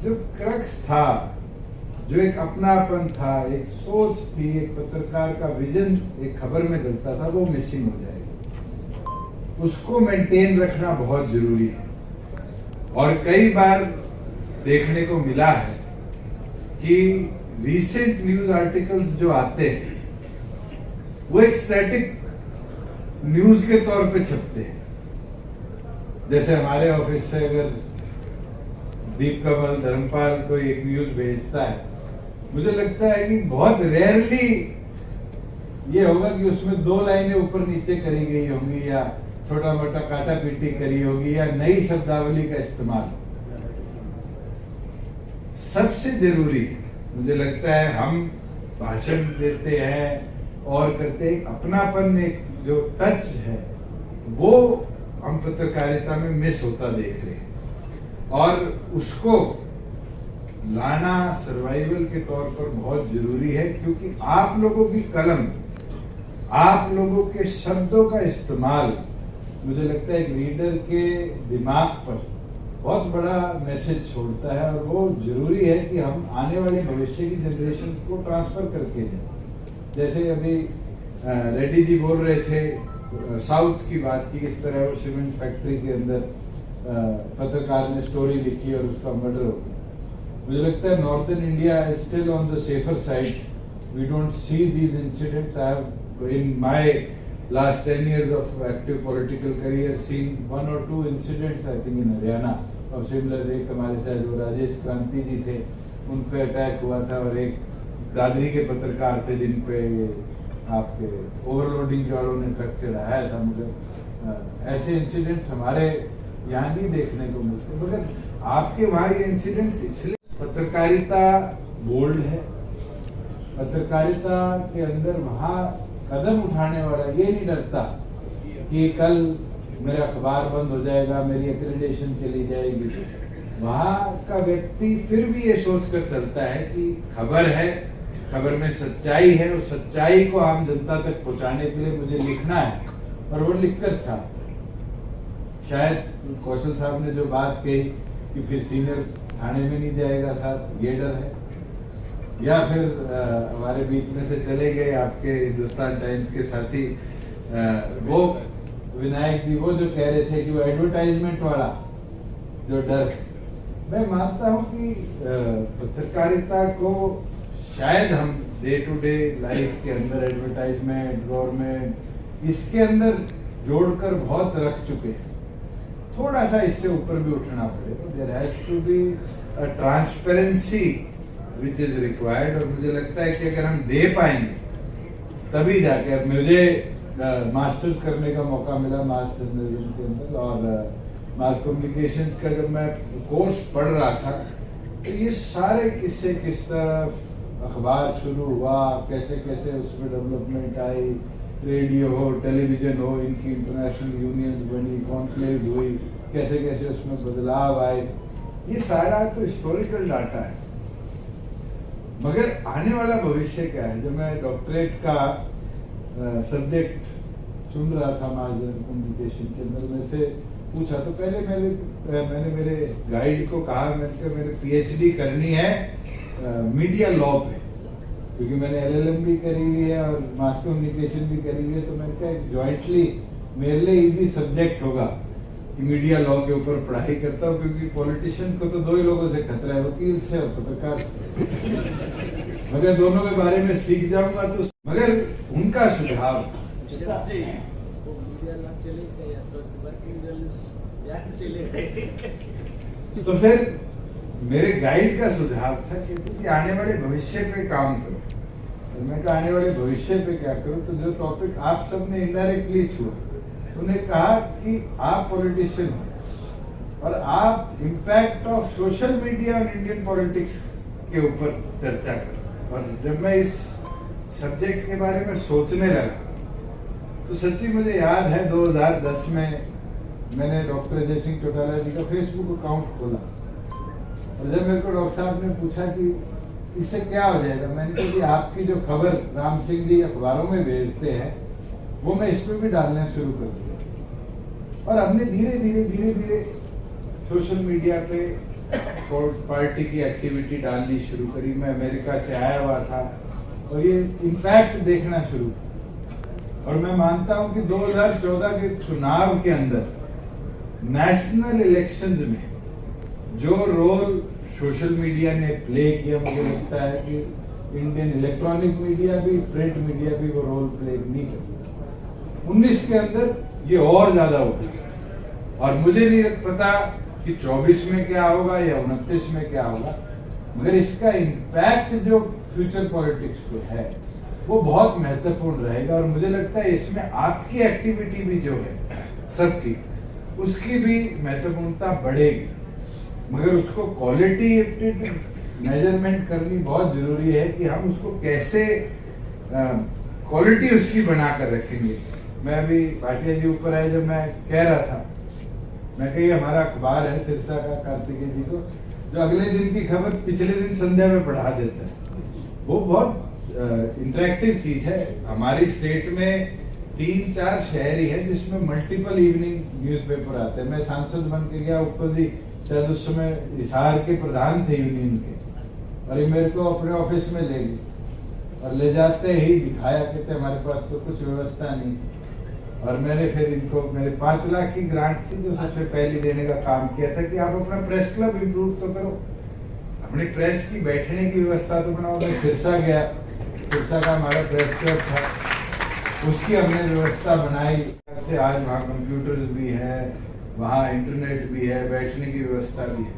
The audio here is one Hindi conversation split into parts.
जो क्रक्स था, जो एक अपनापन था, एक सोच थी, एक पत्रकार का विजन एक खबर में डलता था, वो मिसिंग हो जाएगा। उसको मेंटेन रखना बहुत जरूरी है। और कई बार देखने को मिला है कि रीसेंट न्यूज आर्टिकल्स जो आते हैं वो एक स्टैटिक न्यूज के तौर पे छपते हैं। जैसे हमारे ऑफिस से अगर दीप कमल, धर्मपाल कोई एक न्यूज भेजता है, मुझे लगता है कि बहुत रेयरली ये होगा कि उसमें 2 लाइनें ऊपर नीचे करी गई होंगी, या छोटा मोटा काटा पीटी करी होगी, या नई शब्दावली का इस्तेमाल। सबसे जरूरी मुझे लगता है, हम भाषण देते हैं और करते हैं, अपनापन, एक जो टच है वो हम पत्रकारिता में मिस होता देख रहे हैं। और उसको लाना सर्वाइवल के तौर पर बहुत जरूरी है, क्योंकि आप लोगों की कलम, आप लोगों के शब्दों का इस्तेमाल, मुझे लगता है एक लीडर के दिमाग पर बहुत बड़ा मैसेज छोड़ता है। और वो जरूरी है कि हम आने वाली भविष्य की जनरेशन को ट्रांसफर करके जाए। जैसे अभी रेड्डी जी बोल रहे थे, साउथ की बात की, किस तरह वो सीमेंट फैक्ट्री के अंदर पत्रकार ने स्टोरी लिखी और उसका मर्डर हो गया। मुझे लगता है northern India is still on the safer side. We don't see these incidents. I have in my last 10 years of active political career seen 1 or 2 incidents I think in Haryana और similar। एक हमारे साथ जो राजेश क्रांति जी थे, उन पे अटैक हुआ था, और एक दादरी के पत्रकार थे जिन पे आपके ओवरलोडिंग वालों ने ट्रक चढ़ाया था। मगर ऐसे इंसिडेंट्स हमारे यहाँ भी देखने को मिलते, मगर आपके वहाँ ये इंसिडेंट्स इसलिए, पत्रकारिता बोल्ड है, पत्रकारिता के अंदर वहाँ कदम उठाने वाला ये नहीं डरता कि कल मेरा अखबार बंद हो जाएगा, मेरी एक्रेडिटेशन चली जाएगी। वहाँ का व्यक्ति फिर भी ये सोचकर चलता है कि खबर है, खबर में सच्चाई है, उस सच्चाई को आम जनता तक पहुंचाने के लिए मुझे लिखना है, और वो लिखकर था। शायद कौशल साहब ने जो बात कही कि फिर सीनियर थाने में नहीं जाएगा साहब, ये डर है। या फिर हमारे बीच में से चले गए आपके हिंदुस्तान टाइम्स के साथी वो विनायक जी, वो जो कह रहे थे कि वो एडवर्टाइजमेंट वाला जो डर, मैं मानता हूं कि पत्रकारिता को शायद हम डे टू डे लाइफ के अंदर एडवर्टाइजमेंट, गवर्नमेंट, इसके अंदर जोड़कर बहुत रख चुके हैं। थोड़ा सा इससे ऊपर भी उठना पड़ेगा। There has to be a transparency which is required. और मुझे लगता है कि अगर हम दे पाएंगे तभी जाके, अब मुझे मास्टर्स करने का मौका मिला मास जर्नलिज्म के अंदर, और मास कम्युनिकेशन का जब मैं कोर्स पढ़ रहा था, तो ये सारे किस्से, किस तरह अखबार शुरू हुआ, कैसे कैसे उसमें डेवलपमेंट आई, रेडियो हो, टेलीविजन हो, इनकी इंटरनेशनल यूनियन बनी, कॉन्क्लेव हुई, कैसे कैसे उसमें बदलाव आए, ये सारा तो हिस्टोरिकल डाटा है। मगर आने वाला भविष्य क्या है? जब मैं डॉक्टरेट का सब्जेक्ट चुन रहा था मास कम्युनिकेशन के अंदर, में से पूछा तो पहले मैंने मेरे गाइड को कहा, मैंने पीएचडी करनी है मीडिया लॉ पे, क्योंकि मैंने एलएलएम भी करी हुई है और मास कम्युनिकेशन भी करी हुई है। तो मैंने कहा जॉइंटली मेरे लिए इजी सब्जेक्ट होगा कि मीडिया लॉ के ऊपर पढ़ाई करता हूँ, क्योंकि पॉलिटिशियन को तो 2 ही लोगों से खतरा है, वकील से और पत्रकार से। मगर दोनों के बारे में सीख जाऊंगा तो। मगर उनका सुझाव, तो फिर मेरे गाइड का सुझाव था कि आने वाले भविष्य पे काम करो। तो मैं कहा आने वाले भविष्य पे क्या करूं? तो जो टॉपिक आप सबने इनडायरेक्टली छुआ, उन्हें कहा कि आप पॉलिटिशियन हो और आप इम्पैक्ट ऑफ सोशल मीडिया और इंडियन पॉलिटिक्स के ऊपर चर्चा करो। और जब मैं इस सब्जेक्ट के बारे में सोचने लगा तो सच्ची मुझे याद है 2010 में मैंने डॉक्टर अजय सिंह चौटाला जी का फेसबुक अकाउंट खोला, और जब मेरे को डॉक्टर साहब ने पूछा कि इससे क्या हो जाएगा, मैंने कहा कि आपकी जो खबर राम सिंह जी अखबारों में भेजते हैं वो मैं इसमें भी डालना शुरू कर दिया। और हमने धीरे धीरे सोशल मीडिया पे पार्टी की एक्टिविटी डालनी शुरू करी। मैं अमेरिका से आया हुआ था और ये इम्पैक्ट देखना शुरू किया। और मैं मानता हूं कि 2014 के चुनाव के अंदर नेशनल इलेक्शंस में जो रोल सोशल मीडिया ने प्ले किया, मुझे लगता है कि इंडियन इलेक्ट्रॉनिक मीडिया भी, प्रिंट मीडिया भी वो रोल प्ले नहीं कर। 19 के अंदर ये और ज्यादा होगा और मुझे नहीं पता कि 24 में क्या होगा या 29 में क्या होगा, मगर इसका इम्पैक्ट जो फ्यूचर पॉलिटिक्स पे है वो बहुत महत्वपूर्ण रहेगा। और मुझे लगता है इसमें आपकी एक्टिविटी भी जो है सबकी, उसकी भी महत्वपूर्णता बढ़ेगी, मगर उसको क्वालिटेटिव मेजरमेंट करनी बहुत जरूरी है कि हम उसको कैसे क्वालिटी उसकी बनाकर रखेंगे। मैं अभी भाटिया जी ऊपर आए जब मैं कह रहा था, मैं कही हमारा अखबार है सिरसा का कार्तिकेय जी को, जो अगले दिन की खबर पिछले दिन संध्या में पढ़ा देता है। वो बहुत इंटरेक्टिव चीज है। हमारी स्टेट में 3-4 शहर ही है जिसमें मल्टीपल इवनिंग न्यूज़पेपर आते हैं। मैं सांसद बन के गया ऊपर जी, शायद उस समय हिसार के प्रधान थे यूनियन के, और ये मेरे को अपने ऑफिस में ले गए और ले जाते ही दिखाया, कहते हमारे पास तो कुछ व्यवस्था नहीं। और मैंने फिर इनको, मेरे 5 लाख की ग्रांट थी जो सबसे पहले देने का काम किया था कि आप अपना प्रेस क्लब इम्प्रूव तो करो, अपनी प्रेस की बैठने की व्यवस्था तो बनाओ। मैं सिरसा गया, सिरसा का हमारा प्रेस क्लब था, उसकी हमने व्यवस्था बनाई। आज वहाँ कंप्यूटर्स भी है, वहाँ इंटरनेट भी है, बैठने की व्यवस्था भी है।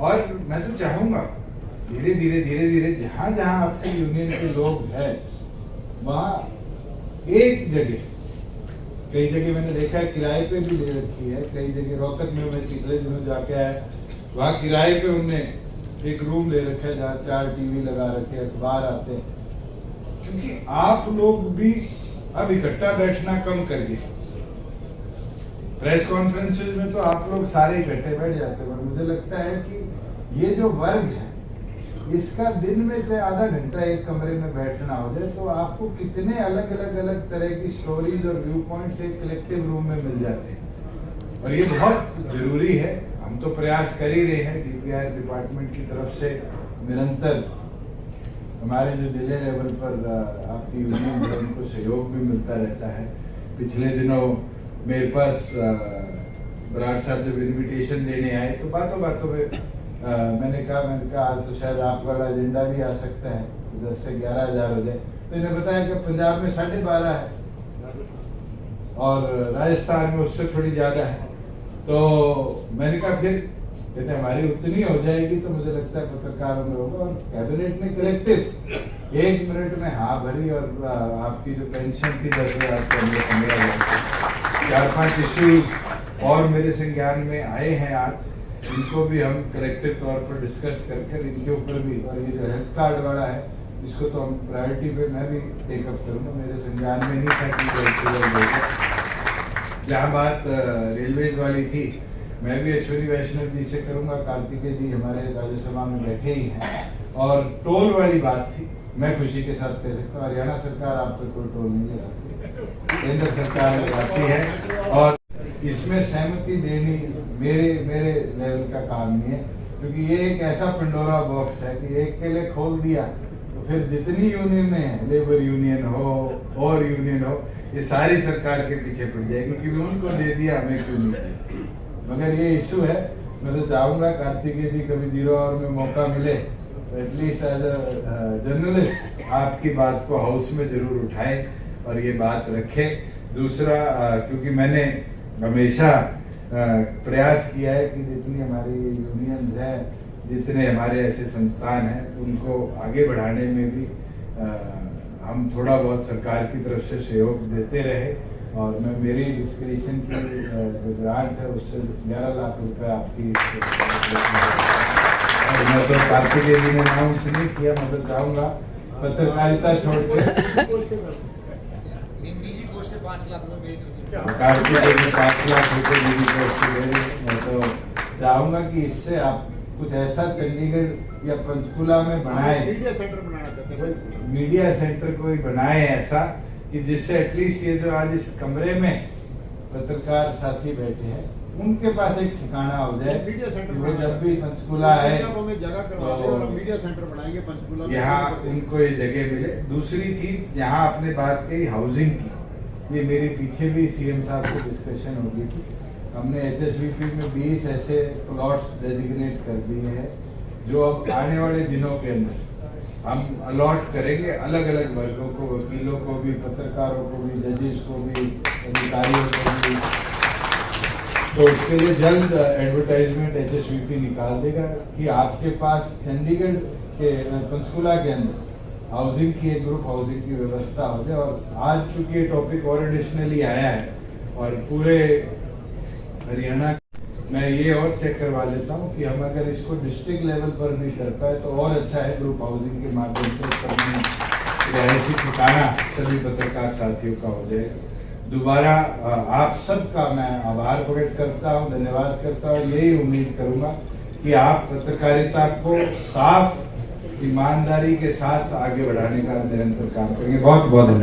और मैं तो चाहूंगा धीरे धीरे जहाँ जहाँ आपके यूनियन के लोग हैं वहाँ एक जगह, कई जगह मैंने देखा है किराए पे भी ले रखी है, कई जगह रोहतक में मैं पिछले दिनों जाके आया, वहाँ किराए पे उनने एक रूम ले रखा है जहाँ 4 टीवी लगा रखे, अखबार आते हैं। क्योंकि आप लोग भी अब इकट्ठा बैठना कम करिए। प्रेस कॉन्फ्रेंसेस में तो आप लोग सारे इकट्ठे बैठ जाते हैं, मुझे लगता है कि ये जो वर्ग है इसका दिन में से आधा घंटा एक कमरे में बैठना हो जाए तो आपको कितने अलग तरह की स्टोरीज और व्यू पॉइंट्स एक कलेक्टिव रूम में मिल जाते हैं। और ये बहुत जरूरी है। हम तो प्रयास कर ही रहे हैं डीपीआर डिपार्टमेंट की तरफ से निरंतर, हमारे जो जिले लेवल पर आपकी यूनियन है उनको सहयोग भी मिलता रहता है। पिछले दिनों मेरे पास बराड़ साहब जब इन्विटेशन देने आए तो बातों में मैंने कहा आज तो शायद आप वाला एजेंडा भी आ सकता है, 10 से 11,000 हो जाए। तो इन्हें बताया कि पंजाब में 12.5 है और राजस्थान में उससे थोड़ी ज्यादा है। तो मैंने कहा फिर, कहते हमारी उतनी हो जाएगी तो मुझे लगता है पत्रकारों में होगा। और कैबिनेट ने कलेक्टिव 1 मिनट में हाँ भरी और आपकी जो पेंशन थी 10,000 से 15,000, 4-5 इश्यूज और मेरे संज्ञान में आए हैं आज, इनको भी हम कलेक्टिव तौर पर डिस्कस कर इनके ऊपर भी। और ये जो हेल्थ कार्ड वाला है इसको तो हम प्रायोरिटी पे मैं भी टेकअप करूँगा, मेरे संज्ञान में नहीं था कि जहाँ बात रेलवेज वाली थी मैं भी अश्विनी वैष्णव जी से करूँगा, कार्तिकेय जी हमारे राज्यसभा में बैठे ही हैं। और टोल वाली बात थी, मैं खुशी के साथ कह सकता हूँ हरियाणा सरकार आप पे कोई टोल नहीं लगाती, केंद्र सरकार लगाती है। और इसमें सहमति देनी मेरे लेवल का काम नहीं है, क्योंकि ये एक ऐसा पंडोरा बॉक्स है कि एक के लिए खोल दिया तो फिर जितनी यूनियन है, लेबर यूनियन हो और यूनियन हो, ये सारी सरकार के पीछे पड़ जाएगी क्योंकि उनको दे दिया हमें क्यों नहीं। मगर ये इशू है, मैं तो चाहूंगा कार्तिकेय जी कभी 0 आवर में मौका मिले तो एटलीस्ट एज अ जर्नलिस्ट आपकी बात को हाउस में जरूर उठाए और ये बात रखे। दूसरा, क्योंकि मैंने हमेशा प्रयास किया है कि जितनी हमारी यूनियन है, जितने हमारे ऐसे संस्थान हैं, उनको आगे बढ़ाने में भी हम थोड़ा बहुत सरकार की तरफ से सहयोग देते रहे। और मैं मेरी डिस्क्रिप्शन की जो ग्रांट है उससे 11 लाख रुपए आपकी, और मैं तो कार्तिकेय जी ने अनाउंस नहीं किया, मैं तो चाहूँगा पत्रकारिता छोड़ के कार्तिकेय जी 5 लाख रुपए मैं तो चाहूँगा कि इससे आप कुछ ऐसा चंडीगढ़ या पंचकुला में बनाए, मीडिया सेंटर बनाना चाहते हैं, मीडिया सेंटर कोई बनाए ऐसा कि जिससे एटलीस्ट ये जो आज इस कमरे में पत्रकार साथी बैठे हैं उनके पास एक ठिकाना हो जाए। मीडिया सेंटर वो जब भी पंचकूला है जगह करवा दें और मीडिया सेंटर बनाएंगे पंचकूला में, यहाँ उनको ये जगह मिले। दूसरी चीज, यहाँ आपने बात कही हाउसिंग की, ये मेरी पीछे भी सीएम साहब से डिस्कशन हो गई थी। हमने HSVP में 20 ऐसे प्लॉट्स डेजिग्नेट कर दिए हैं जो अब आने वाले दिनों के अंदर हम अलॉट करेंगे अलग अलग वर्गों को, वकीलों को भी, पत्रकारों को भी, जजेस को भी, अधिकारियों को भी। तो उसके लिए जल्द एडवर्टाइजमेंट HSVP निकाल देगा कि आपके पास चंडीगढ़ के पंचकूला के अंदर हाउसिंग की, एक ग्रुप हाउसिंग की व्यवस्था हो जाए। और आज चूंकि ये टॉपिक और एडिशनली आया है और पूरे हरियाणा, मैं ये और चेक करवा लेता हूँ कि हम अगर इसको डिस्ट्रिक्ट लेवल पर भी कर पाए तो और अच्छा है। ग्रुप हाउसिंग के माध्यम से रहायशी ठिकाना सभी पत्रकार साथियों का हो जाएगा। दोबारा आप सबका मैं आभार प्रकट करता हूँ, धन्यवाद करता हूँ। यही उम्मीद करूंगा कि आप पत्रकारिता को साफ ईमानदारी के साथ आगे बढ़ाने का निरंतर काम करेंगे। बहुत बहुत धन्यवाद।